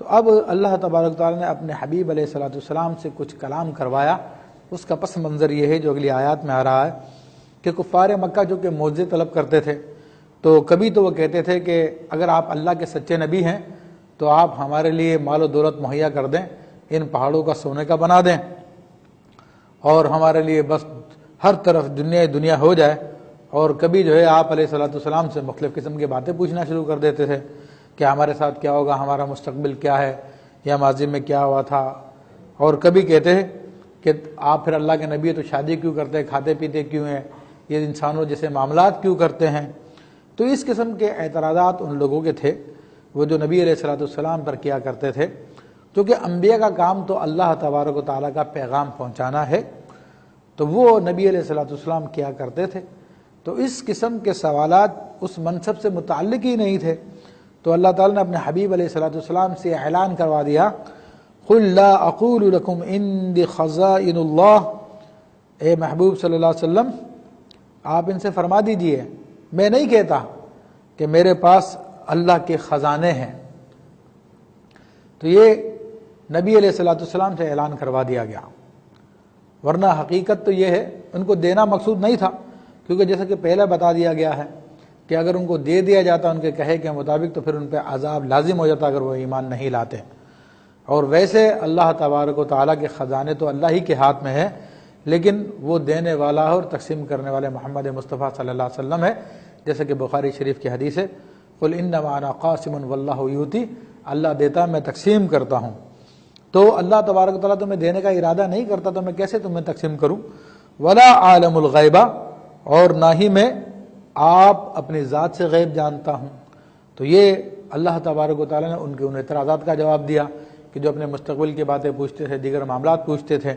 تو اب اللہ تبارک تعالیٰ نے اپنے حبیب علیہ الصلوۃ والسلام سے کچھ کلام کروایا. اس کا پس منظر یہ ہے جو اگلی آیات میں آ رہا ہے کہ کفار مکہ جو کہ معجزے طلب کرتے تھے، تو کبھی تو وہ کہتے تھے کہ اگر آپ اللہ کے سچے نبی ہیں تو آپ ہمارے لیے مال و دولت مہیا کر دیں، ان پہاڑوں کا سونے کا بنا دیں اور ہمارے لیے بس ہر طرف دنیا ہو جائے. اور کبھی جو ہے آپ علیہ الصلوۃ والسلام سے مختلف قسم کی باتیں پوچھنا شروع کر دیتے تھے کہ ہمارے ساتھ کیا ہوگا، ہمارا مستقبل کیا ہے، یا ماضی میں کیا ہوا تھا. اور کبھی کہتے ہیں کہ آپ پھر اللہ کے نبی ہیں تو شادی کیوں کرتے ہیں، کھاتے پیتے کیوں ہیں، یہ انسانوں جیسے معاملات کیوں کرتے ہیں. تو اس قسم کے اعتراضات ان لوگوں کے تھے وہ جو نبی علیہ الصلوۃ والسلام پر کیا کرتے تھے، کیونکہ انبیاء کا کام تو اللہ تبارک و تعالیٰ کا پیغام پہنچانا ہے، تو وہ نبی علیہ الصلوۃ والسلام کیا کرتے تھے. تو اس قسم کے سوالات اس منصب سے متعلق ہی نہیں تھے. تو اللہ تعالیٰ نے اپنے حبیب علیہ الصلوۃ والسلام سے اعلان کروا دیا، قُلْ لَا أَقُولُ لَكُمْ عِنْدِي خَزَائِنُ اللَّهِ، اے محبوب صلی اللہ علیہ وسلم آپ ان سے فرما دیجئے میں نہیں کہتا کہ میرے پاس اللہ کے خزانے ہیں. تو یہ نبی علیہ الصلوۃ والسلام سے اعلان کروا دیا گیا، ورنہ حقیقت تو یہ ہے ان کو دینا مقصود نہیں تھا، کیونکہ جیسا کہ پہلے بتا دیا گیا ہے کہ اگر ان کو دے دیا جاتا ان کے کہے کے مطابق تو پھر ان پہ عذاب لازم ہو جاتا اگر وہ ایمان نہیں لاتے. اور ویسے اللہ تبارک و تعالیٰ کے خزانے تو اللہ ہی کے ہاتھ میں ہے، لیکن وہ دینے والا اور تقسیم کرنے والے محمد مصطفیٰ صلی اللہ علیہ وسلم ہے، جیسے کہ بخاری شریف کی حدیث ہے، قُلْ إِنَّمَا أَنَا قَاسِمٌ وَاللَّهُ يُؤْتِي، اللہ دیتا میں تقسیم کرتا ہوں. تو اللہ تبارک و تعالیٰ تمہیں دینے کا ارادہ نہیں کرتا تو میں کیسے تمہیں تقسیم کروں. وَلَا عَالَمُ الْغَيْبَ، اور نہ ہی میں آپ اپنی ذات سے غیب جانتا ہوں. تو یہ اللہ تبارک و تعالیٰ نے ان کے ان اعتراضات کا جواب دیا کہ جو اپنے مستقبل کی باتیں پوچھتے تھے، دیگر معاملات پوچھتے تھے.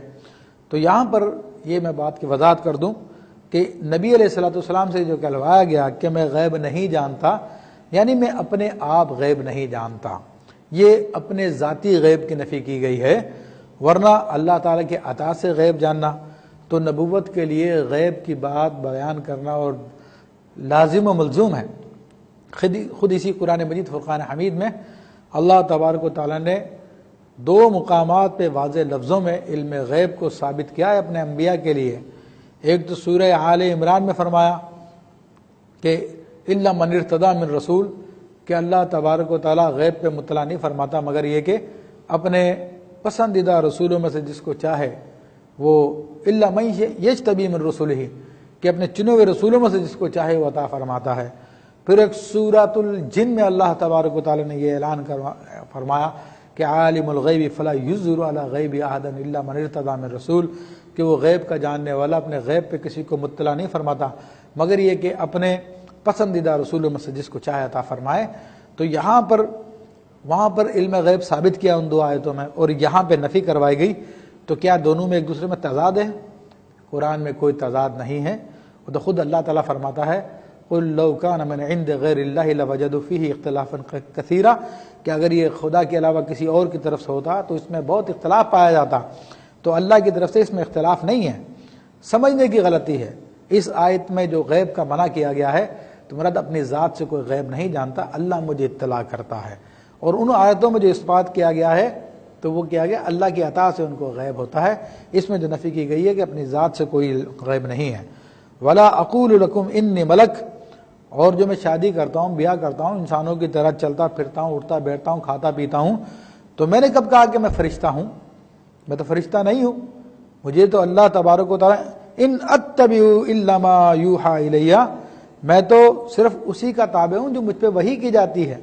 تو یہاں پر یہ میں بات کی وضاحت کر دوں کہ نبی علیہ الصلوۃ والسلام سے جو کہلوایا گیا کہ میں غیب نہیں جانتا، یعنی میں اپنے آپ غیب نہیں جانتا، یہ اپنے ذاتی غیب کی نفی کی گئی ہے. ورنہ اللہ تعالیٰ کے عطا سے غیب جاننا تو نبوت کے لیے غیب کی بات بیان کرنا اور لازم و ملزوم ہے. خود اسی قرآن مجید فرقان حمید میں اللہ تبارک و تعالیٰ نے دو مقامات پہ واضح لفظوں میں علم غیب کو ثابت کیا ہے اپنے انبیاء کے لیے. ایک تو سورہ آل عمران میں فرمایا کہ الا من ارتضی من رسول، کہ اللہ تبارک و تعالیٰ غیب پہ مطلع نہیں فرماتا مگر یہ کہ اپنے پسندیدہ رسولوں میں سے جس کو چاہے وہ الا من یجتبی من رسولہ، کہ اپنے چنے ہوئے رسولوں میں سے جس کو چاہے وہ عطا فرماتا ہے. پھر ایک سورۃ الجن میں اللہ تبارک و تعالیٰ نے یہ اعلان فرمایا کہ عالم الغیب فلا یظہر علی غیب احدا الا من ارتضی من رسول، کہ وہ غیب کا جاننے والا اپنے غیب پہ کسی کو مطلع نہیں فرماتا مگر یہ کہ اپنے پسندیدہ رسولوں میں سے جس کو چاہے عطا فرمائے. تو یہاں پر وہاں پر علم غیب ثابت کیا ان دو آیتوں میں، اور یہاں پہ نفی کروائی گئی. تو کیا دونوں میں ایک دوسرے میں تضاد ہے؟ قرآن میں کوئی تضاد نہیں ہے. وہ تو خود اللہ تعالیٰ فرماتا ہے قُلْ لَوْ كَانَ مِنْ عِنْدِ غَيْرِ اللَّهِ لَوَجَدُوا فِيهِ اخْتِلَافًا كَثِيرًا، کہ اگر یہ خدا کے علاوہ کسی اور کی طرف سے ہوتا تو اس میں بہت اختلاف پایا جاتا. تو اللہ کی طرف سے اس میں اختلاف نہیں ہے، سمجھنے کی غلطی ہے. اس آیت میں جو غیب کا منع کیا گیا ہے تو مراد اپنی ذات سے کوئی غیب نہیں جانتا، اللہ مجھے اطلاع کرتا ہے. اور ان آیتوں میں جو اس بات کیا گیا ہے تو وہ کیا گیا اللہ کی عطا سے ان کو غیب ہوتا ہے. اس میں جو نفی کی گئی ہے کہ اپنی ذات سے کوئی غیب نہیں ہے. ولا اقول لکم انی ملک، اور جو میں شادی کرتا ہوں، بیاہ کرتا ہوں، انسانوں کی طرح چلتا پھرتا ہوں، اٹھتا بیٹھتا ہوں، کھاتا پیتا ہوں، تو میں نے کب کہا کہ میں فرشتہ ہوں؟ میں تو فرشتہ نہیں ہوں. مجھے تو اللہ تبارک و تعالیٰ ان اتبع الا ما یوحى الی، میں تو صرف اسی کا تابع ہوں جو مجھ پہ وحی کی جاتی ہے.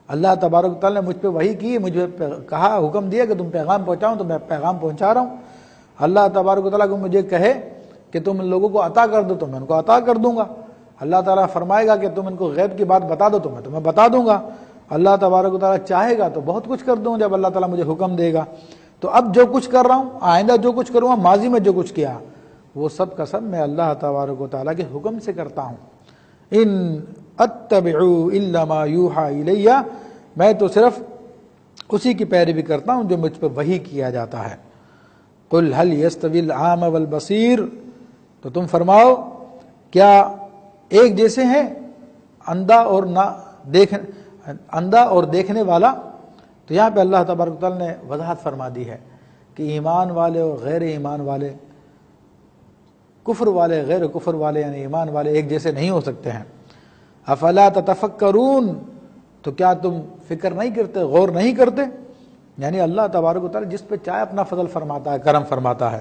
اللہ تبارک و تعالیٰ نے مجھ پہ وحی کی، مجھے کہا، حکم دیا کہ تم پیغام پہنچاؤ تو میں پیغام پہنچا رہا ہوں. اللہ تبارک و تعالیٰ کو مجھے کہے کہ تم ان لوگوں کو عطا کر دو تو میں ان کو عطا کر دوں گا. اللہ تعالیٰ فرمائے گا کہ تم ان کو غیب کی بات بتا دو تو میں تمہیں بتا دوں گا. اللہ تبارک و تعالیٰ چاہے گا تو بہت کچھ کر دوں جب اللہ تعالیٰ مجھے حکم دے گا. تو اب جو کچھ کر رہا ہوں، آئندہ جو کچھ کروں گا، ماضی میں جو کچھ کیا، وہ سب کا سب میں اللہ تبارک و تعالیٰ کے حکم سے کرتا ہوں. ان اتبع الا ما یوحى الی، میں تو صرف اسی کی پیروی کرتا ہوں جو مجھ پہ وحی کیا جاتا ہے. قل هل يستوي العام والبصیر، تو تم فرماؤ کیا ایک جیسے ہیں اندھا اور دیکھنے والا؟ تو یہاں پہ اللہ تبارک و تعالیٰ نے وضاحت فرما دی ہے کہ ایمان والے اور غیر ایمان والے، کفر والے غیر کفر والے یعنی ایمان والے ایک جیسے نہیں ہو سکتے ہیں۔ افلا تتفکرون، تو کیا تم فکر نہیں کرتے، غور نہیں کرتے؟ یعنی اللہ تبارک و تعالیٰ جس پہ چاہے اپنا فضل فرماتا ہے، کرم فرماتا ہے۔